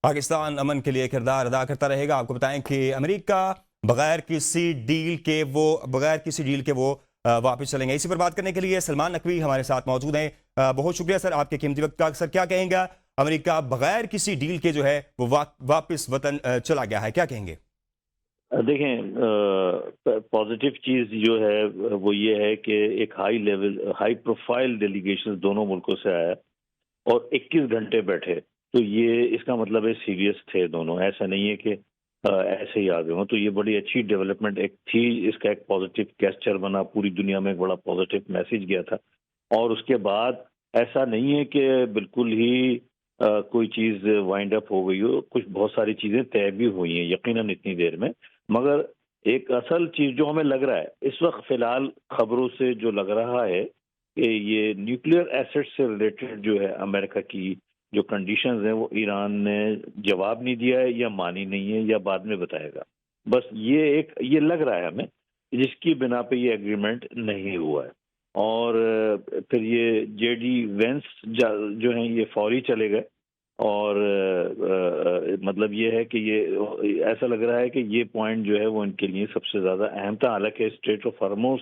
پاکستان امن کے لیے کردار ادا کرتا رہے گا. آپ کو بتائیں کہ امریکہ بغیر کسی ڈیل کے وہ واپس چلیں گے. اسی پر بات کرنے کے لیے سلمان نقوی ہمارے ساتھ موجود ہیں. بہت شکریہ سر آپ کے قیمتی وقت کا. سر کیا کہیں گا، امریکہ بغیر کسی ڈیل کے جو ہے وہ واپس وطن چلا گیا ہے، کیا کہیں گے؟ دیکھیں، پازیٹیو چیز جو ہے وہ یہ ہے کہ ایک ہائی پروفائل ڈیلیگیشن دونوں ملکوں سے آیا اور 21 گھنٹے بیٹھے، تو یہ اس کا مطلب ہے سیریس تھے دونوں. ایسا نہیں ہے کہ ایسے ہی آگے ہوں. تو یہ بڑی اچھی ڈیولپمنٹ ایک تھی، اس کا ایک پازیٹیو گیسچر بنا، پوری دنیا میں ایک بڑا پازیٹیو میسج گیا تھا. اور اس کے بعد ایسا نہیں ہے کہ بالکل ہی کوئی چیز وائنڈ اپ ہو گئی ہو. بہت ساری چیزیں طے بھی ہوئی ہیں یقیناً اتنی دیر میں. مگر ایک اصل چیز جو ہمیں لگ رہا ہے اس وقت فی الحال خبروں سے جو لگ رہا ہے کہ یہ نیوکلیئر ایسٹ سے ریلیٹڈ جو ہے امریکہ کی جو کنڈیشنز ہیں وہ ایران نے جواب نہیں دیا ہے یا مانی نہیں ہے یا بعد میں بتائے گا. بس یہ لگ رہا ہے ہمیں جس کی بنا پہ یہ ایگریمنٹ نہیں ہوا ہے. اور پھر یہ جے ڈی وینس جو ہیں یہ فوری چلے گئے. اور مطلب یہ ہے کہ یہ ایسا لگ رہا ہے کہ یہ پوائنٹ جو ہے وہ ان کے لیے سب سے زیادہ اہم تھا. حالانکہ اسٹریٹ آف ہارموز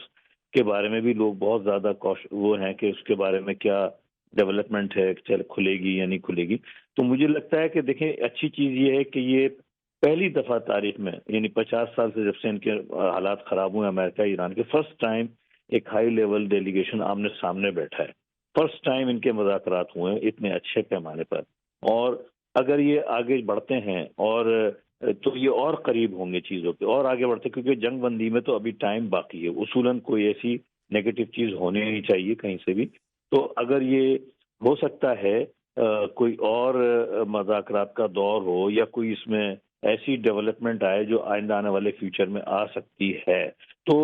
کے بارے میں بھی لوگ بہت زیادہ وہ ہیں کہ اس کے بارے میں کیا ڈیولپمنٹ ہے، کھلے گی یا نہیں کھلے گی. تو مجھے لگتا ہے کہ دیکھیں اچھی چیز یہ ہے کہ یہ پہلی دفعہ تاریخ میں یعنی 50 سال سے جب سے ان کے حالات خراب ہوئے امریکہ ایران کے، فرسٹ ٹائم ایک ہائی لیول ڈیلیگیشن آمنے سامنے بیٹھا ہے. فرسٹ ٹائم ان کے مذاکرات ہوئے ہیں اتنے اچھے پیمانے پر. اور اگر یہ آگے بڑھتے ہیں اور تو یہ اور قریب ہوں گے چیزوں کے، اور آگے بڑھتے، کیونکہ جنگ بندی میں تو ابھی ٹائم باقی ہے. اصولاً کوئی ایسی نیگیٹو چیز ہونے نہیں چاہیے کہیں سے بھی. تو اگر یہ ہو سکتا ہے کوئی اور مذاکرات کا دور ہو یا کوئی اس میں ایسی ڈیولپمنٹ آئے جو آئندہ آنے والے فیوچر میں آ سکتی ہے، تو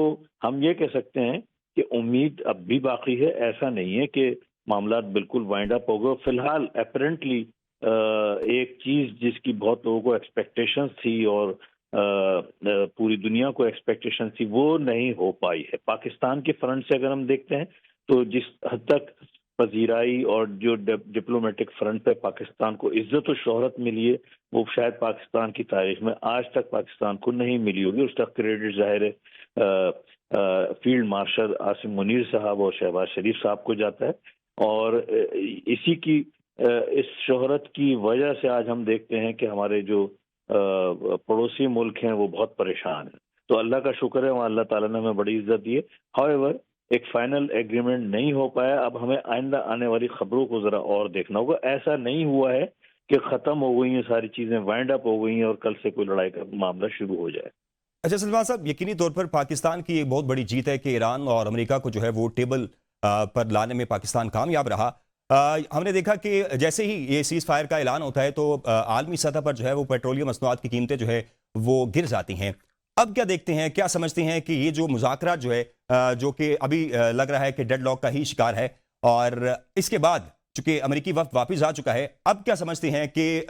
ہم یہ کہہ سکتے ہیں کہ امید اب بھی باقی ہے. ایسا نہیں ہے کہ معاملات بالکل وائنڈ اپ ہو گئے. فی الحال اپیرنٹلی ایک چیز جس کی بہت لوگوں کو ایکسپیکٹیشنز تھی اور پوری دنیا کو ایکسپیکٹیشن تھی وہ نہیں ہو پائی ہے. پاکستان کے فرنٹ سے اگر ہم دیکھتے ہیں تو جس حد تک پذیرائی اور جو ڈپلومیٹک فرنٹ پہ پاکستان کو عزت و شہرت ملی ہے وہ شاید پاکستان کی تاریخ میں آج تک پاکستان کو نہیں ملی ہوگی. اس کا کریڈٹ ظاہر ہے فیلڈ مارشل عاصم منیر صاحب اور شہباز شریف صاحب کو جاتا ہے. اور اسی کی اس شہرت کی وجہ سے آج ہم دیکھتے ہیں کہ ہمارے جو پڑوسی ملک ہیں وہ بہت پریشان ہیں. تو اللہ کا شکر ہے وہاں اللہ تعالیٰ نے ہمیں بڑی عزت دی ہے. ہاؤ ایک فائنل ایگریمنٹ نہیں ہو پایا. اب ہمیں آئندہ آنے والی خبروں کو ذرا اور دیکھنا ہوگا. ایسا نہیں ہوا ہے کہ ختم ہو گئی ہیں ساری چیزیں، وائنڈ اپ ہو گئی ہیں اور کل سے کوئی لڑائی کا معاملہ شروع ہو جائے. اچھا سلمان صاحب، یقینی طور پر پاکستان کی ایک بہت بڑی جیت ہے کہ ایران اور امریکہ کو جو ہے وہ ٹیبل پر لانے میں پاکستان کامیاب رہا. ہم نے دیکھا کہ جیسے ہی یہ سیز فائر کا اعلان ہوتا ہے تو عالمی سطح پر جو ہے وہ پیٹرولیم مصنوعات کی قیمتیں جو ہے وہ گر جاتی ہیں. اب کیا دیکھتے ہیں، کیا سمجھتے ہیں کہ یہ جو مذاکرات جو ہے جو کہ ابھی لگ رہا ہے کہ ڈیڈ لاک کا ہی شکار ہے، اور اس کے بعد چونکہ امریکی وفد واپس آ چکا ہے، اب کیا سمجھتے ہیں کہ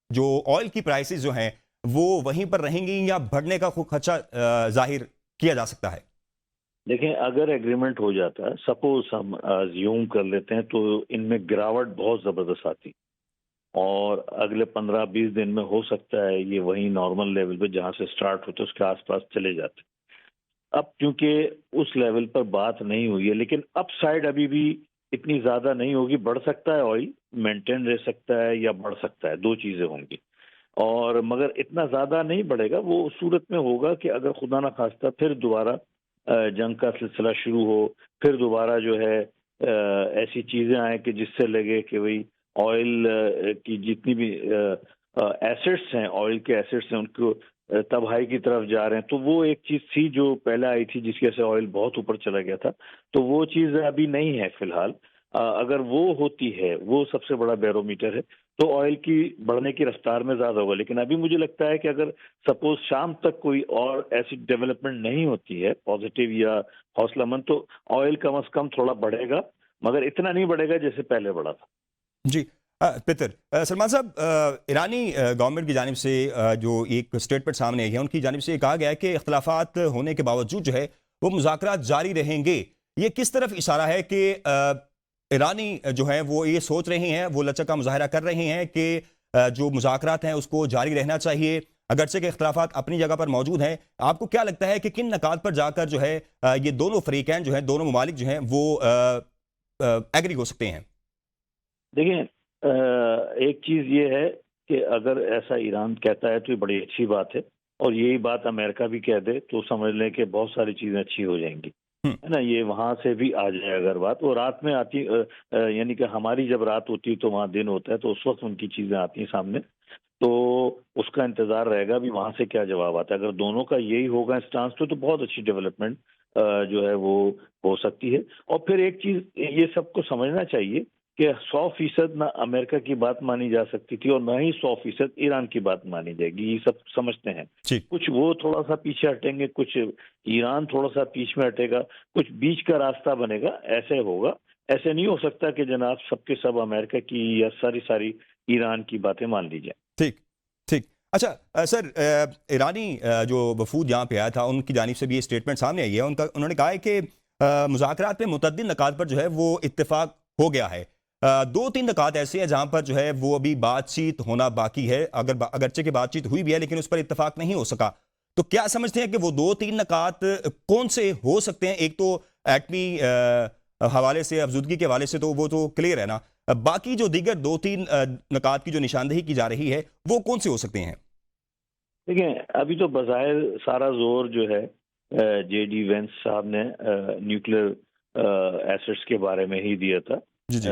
جو آئل کی پرائسز جو ہیں وہ وہیں پر رہیں گی یا بڑھنے کا خدشہ ظاہر کیا جا سکتا ہے؟ دیکھیں اگر ایگریمنٹ ہو جاتا ہے، سپوز ہم زیوم کر لیتے ہیں، تو ان میں گراوٹ بہت زبردست آتی اور اگلے 15-20 دن میں ہو سکتا ہے یہ وہی نارمل لیول پہ جہاں سے سٹارٹ ہوتے اس کے آس پاس چلے جاتے. اب کیونکہ اس لیول پر بات نہیں ہوئی ہے، لیکن اپ سائڈ ابھی بھی اتنی زیادہ نہیں ہوگی. بڑھ سکتا ہے آئل، مینٹین رہ سکتا ہے یا بڑھ سکتا ہے، دو چیزیں ہوں گی. اور مگر اتنا زیادہ نہیں بڑھے گا. وہ صورت میں ہوگا کہ اگر خدا نہ خواستہ پھر دوبارہ جنگ کا سلسلہ شروع ہو، پھر دوبارہ جو ہے ایسی چیزیں آئیں کہ جس سے لگے کہ وہی آئل کی جتنی بھی ایسٹس ہیں، آئل کے ایسٹس ہیں، ان کو تباہی کی طرف جا رہے ہیں. تو وہ ایک چیز تھی جو پہلے آئی تھی جس کی وجہ سے آئل بہت اوپر چلا گیا تھا. تو وہ چیز ابھی نہیں ہے فی الحال. اگر وہ ہوتی ہے، وہ سب سے بڑا بیرومیٹر ہے، تو آئل کی بڑھنے کی رفتار میں زیادہ ہوگا. لیکن ابھی مجھے لگتا ہے کہ اگر سپوز شام تک کوئی اور ایسی ڈیولپمنٹ نہیں ہوتی ہے پازیٹیو یا حوصلہ مند، تو آئل کم از کم تھوڑا بڑھے گا، مگر اتنا نہیں بڑھے گا جیسے پہلے بڑھا تھا. جی پتر سلمان صاحب، ایرانی گورنمنٹ کی جانب سے جو ایک اسٹیٹمنٹ سامنے آئی ہے، ان کی جانب سے یہ کہا گیا ہے کہ اختلافات ہونے کے باوجود جو ہے وہ مذاکرات جاری رہیں گے. یہ کس طرف اشارہ ہے کہ ایرانی جو ہیں وہ یہ سوچ رہے ہیں، وہ لچک کا مظاہرہ کر رہے ہیں کہ جو مذاکرات ہیں اس کو جاری رہنا چاہیے اگرچہ کہ اختلافات اپنی جگہ پر موجود ہیں؟ آپ کو کیا لگتا ہے کہ کن نکات پر جا کر جو ہے یہ دونوں فریقین جو ہیں، دونوں ممالک جو ہیں وہ ایگری ہو سکتے ہیں؟ دیکھیں، ایک چیز یہ ہے کہ اگر ایسا ایران کہتا ہے تو یہ بڑی اچھی بات ہے، اور یہی بات امریکہ بھی کہہ دے تو سمجھ لیں کہ بہت ساری چیزیں اچھی ہو جائیں گی، ہے نا. یہ وہاں سے بھی آ جائے اگر بات، اور رات میں آتی یعنی کہ ہماری جب رات ہوتی ہے تو وہاں دن ہوتا ہے، تو اس وقت ان کی چیزیں آتی ہیں سامنے، تو اس کا انتظار رہے گا بھی وہاں سے کیا جواب آتا ہے. اگر دونوں کا یہی ہوگا اسٹانس تو بہت اچھی ڈیولپمنٹ جو ہے وہ ہو سکتی ہے. اور پھر ایک چیز یہ سب کو سمجھنا چاہیے کہ 100% نہ امریکہ کی بات مانی جا سکتی تھی اور نہ ہی 100% ایران کی بات مانی جائے گی، یہ سب سمجھتے ہیں. جی. کچھ وہ تھوڑا سا پیچھے ہٹیں گے، کچھ ایران تھوڑا سا پیچھ میں ہٹے گا، کچھ بیچ کا راستہ بنے گا، ایسے ہوگا. ایسے نہیں ہو سکتا کہ جناب سب کے سب امریکہ کی یا ساری ایران کی باتیں مان لی جائیں. ٹھیک ٹھیک. اچھا سر، ایرانی جو وفود یہاں پہ آیا تھا ان کی جانب سے بھی یہ اسٹیٹمنٹ سامنے آئی ہے، انہوں نے کہا ہے کہ مذاکرات میں متعدد نکات پر جو ہے وہ اتفاق ہو گیا ہے. 2-3 نکات ایسے ہیں جہاں پر جو ہے وہ ابھی بات چیت ہونا باقی ہے، اگرچہ کہ بات چیت ہوئی بھی ہے لیکن اس پر اتفاق نہیں ہو سکا. تو کیا سمجھتے ہیں کہ وہ 2-3 نکات کون سے ہو سکتے ہیں؟ ایک تو ایٹمی حوالے سے، افزودگی کے حوالے سے تو وہ تو کلیئر ہے نا، باقی جو دیگر 2-3 نکات کی جو نشاندہی کی جا رہی ہے وہ کون سے ہو سکتے ہیں؟ دیکھیں، ابھی تو بظاہر سارا زور جو ہے جے ڈی وینس صاحب نے نیوکلیر ایسٹس کے بارے میں ہی دیا تھا، جی جی.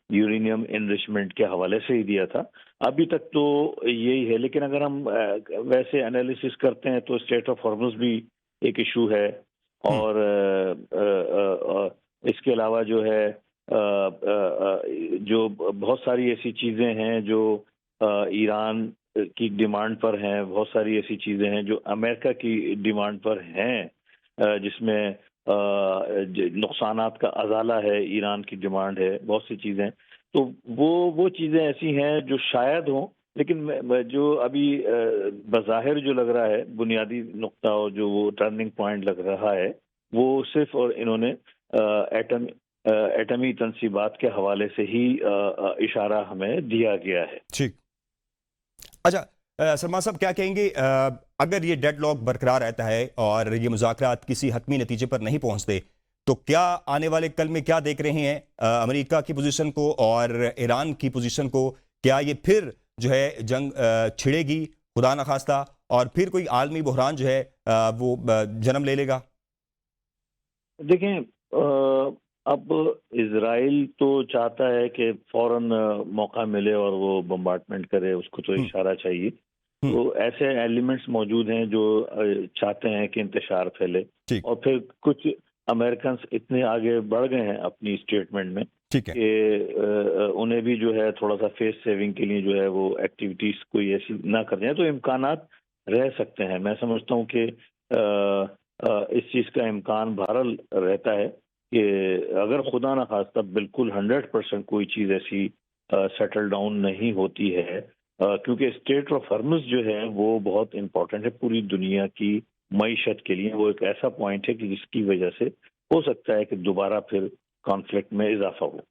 یورینیم انریچمنٹ کے حوالے سے ہی دیا تھا. ابھی تک تو یہی ہے، لیکن اگر ہم ویسے انالیسس کرتے ہیں تو اسٹیٹ آف ہارمز بھی ایک ایشو ہے، اور اس کے علاوہ جو ہے جو بہت ساری ایسی چیزیں ہیں جو ایران کی ڈیمانڈ پر ہیں، بہت ساری ایسی چیزیں ہیں جو امریکہ کی ڈیمانڈ پر ہیں، جس میں نقصانات کا ازالہ ہے، ایران کی ڈیمانڈ ہے، بہت سی چیزیں. تو وہ چیزیں ایسی ہیں جو شاید ہوں، لیکن جو ابھی بظاہر جو لگ رہا ہے بنیادی نقطہ اور جو وہ ٹرننگ پوائنٹ لگ رہا ہے وہ صرف اور انہوں نے ایٹمی تنصیبات کے حوالے سے ہی اشارہ ہمیں دیا گیا ہے. ٹھیک. اچھا سلمان صاحب، کیا کہیں گے اگر یہ ڈیڈ لاک برقرار رہتا ہے اور یہ مذاکرات کسی حتمی نتیجے پر نہیں پہنچتے تو کیا آنے والے کل میں کیا دیکھ رہے ہیں امریکہ کی پوزیشن کو اور ایران کی پوزیشن کو؟ کیا یہ پھر جو ہے جنگ چھڑے گی خدا نخواستہ، اور پھر کوئی عالمی بحران جو ہے وہ جنم لے لے گا؟ دیکھیں، اب اسرائیل تو چاہتا ہے کہ فوراً موقع ملے اور وہ بمبارڈمنٹ کرے، اس کو تو اشارہ چاہیے. تو ایسے ایلیمنٹس موجود ہیں جو چاہتے ہیں کہ انتشار پھیلے، اور پھر کچھ امریکنس اتنے آگے بڑھ گئے ہیں اپنی اسٹیٹمنٹ میں کہ انہیں بھی جو ہے تھوڑا سا فیس سیونگ کے لیے جو ہے وہ ایکٹیویٹیز کوئی ایسی نہ کر دیں، تو امکانات رہ سکتے ہیں. میں سمجھتا ہوں کہ اس چیز کا امکان بہرحال رہتا ہے کہ اگر خدا نخواستہ بالکل 100% کوئی چیز ایسی سیٹل ڈاؤن نہیں ہوتی ہے، کیونکہ اسٹیٹ آف ہارمز جو ہے وہ بہت امپورٹنٹ ہے پوری دنیا کی معیشت کے لیے. وہ ایک ایسا پوائنٹ ہے کہ جس کی وجہ سے ہو سکتا ہے کہ دوبارہ پھر کانفلکٹ میں اضافہ ہو.